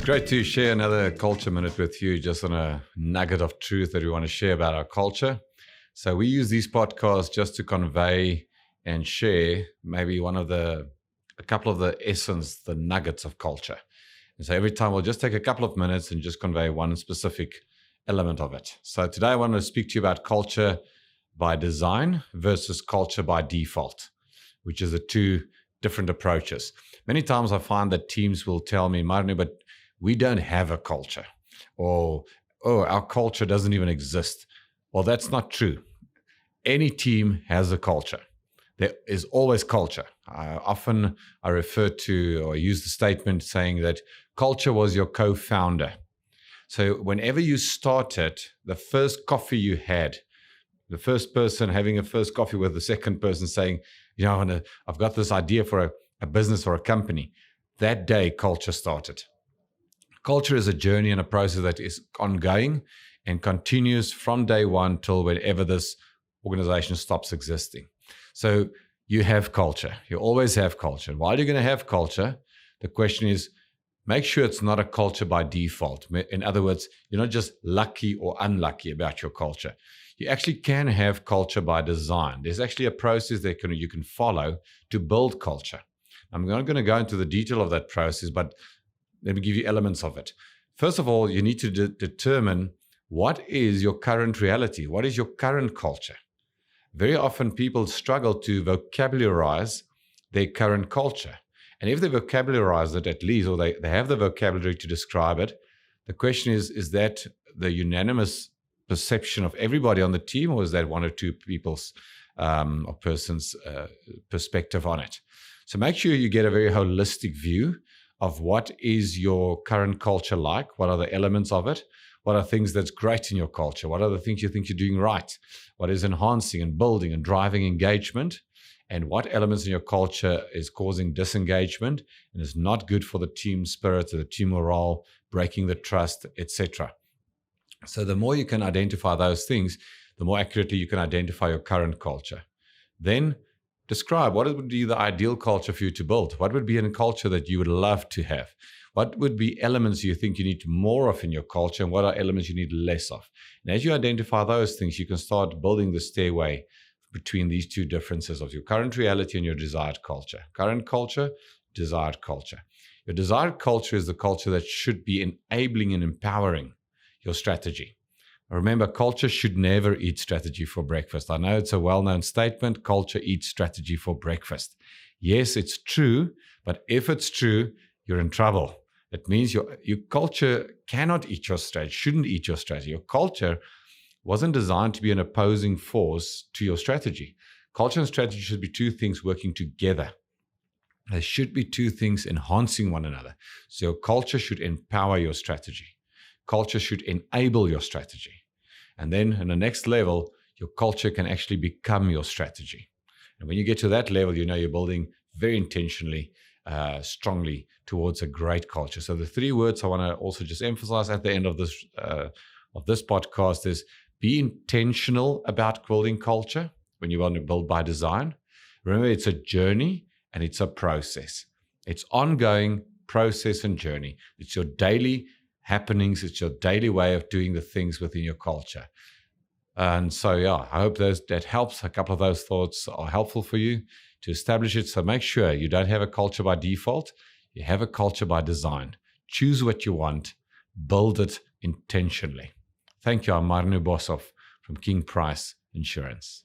It's great to share another culture minute with you, just on a nugget of truth that we want to share about our culture. So we use these podcasts just to convey and share maybe a couple of the essence, the nuggets of culture. And so every time we'll just take a couple of minutes and just convey one specific element of it. So today I want to speak to you about culture by design versus culture by default, which is the two different approaches. Many times I find that teams will tell me, Marno, but we don't have a culture, or, oh, our culture doesn't even exist. Well, that's not true. Any team has a culture. There is always culture. Often I refer to or use the statement saying that culture was your co-founder. So whenever you started, the first coffee you had, the first person having a first coffee with the second person saying, I've got this idea for a business or a company, that day culture started. Culture is a journey and a process that is ongoing and continues from day one till whenever this organization stops existing. So you have culture. You always have culture. While you're going to have culture, the question is, make sure it's not a culture by default. In other words, you're not just lucky or unlucky about your culture. You actually can have culture by design. There's actually a process that you can follow to build culture. I'm not going to go into the detail of that process, but let me give you elements of it. First of all, you need to determine what is your current reality. What is your current culture? Very often people struggle to vocabularize their current culture. And if they vocabularize it at least, or they have the vocabulary to describe it, the question is that the unanimous perception of everybody on the team, or is that one or two people's or person's perspective on it? So make sure you get a very holistic view of what is your current culture like, what are the elements of it, what are things that's great in your culture, what are the things you think you're doing right, what is enhancing and building and driving engagement, and what elements in your culture is causing disengagement and is not good for the team spirit or the team morale, breaking the trust, etc. So the more you can identify those things, the more accurately you can identify your current culture. Then describe what would be the ideal culture for you to build. What would be a culture that you would love to have? What would be elements you think you need more of in your culture, and what are elements you need less of? And as you identify those things, you can start building the stairway between these two differences of your current reality and your desired culture. Current culture, desired culture. Your desired culture is the culture that should be enabling and empowering your strategy. Remember, culture should never eat strategy for breakfast. I know it's a well-known statement, culture eats strategy for breakfast. Yes, it's true, but if it's true, you're in trouble. It means your culture cannot eat your strategy, shouldn't eat your strategy. Your culture wasn't designed to be an opposing force to your strategy. Culture and strategy should be two things working together. There should be two things enhancing one another. So your culture should empower your strategy. Culture should enable your strategy. And then in the next level, your culture can actually become your strategy. And when you get to that level, you're building very intentionally, strongly towards a great culture. So the three words I want to also just emphasize at the end of this podcast is be intentional about building culture when you want to build by design. Remember, it's a journey and it's a process. It's ongoing process and journey. It's your daily happenings. It's your daily way of doing the things within your culture. And so, I hope that helps. A couple of those thoughts are helpful for you to establish it. So make sure you don't have a culture by default. You have a culture by design. Choose what you want. Build it intentionally. Thank you. I'm Marno Boshoff from King Price Insurance.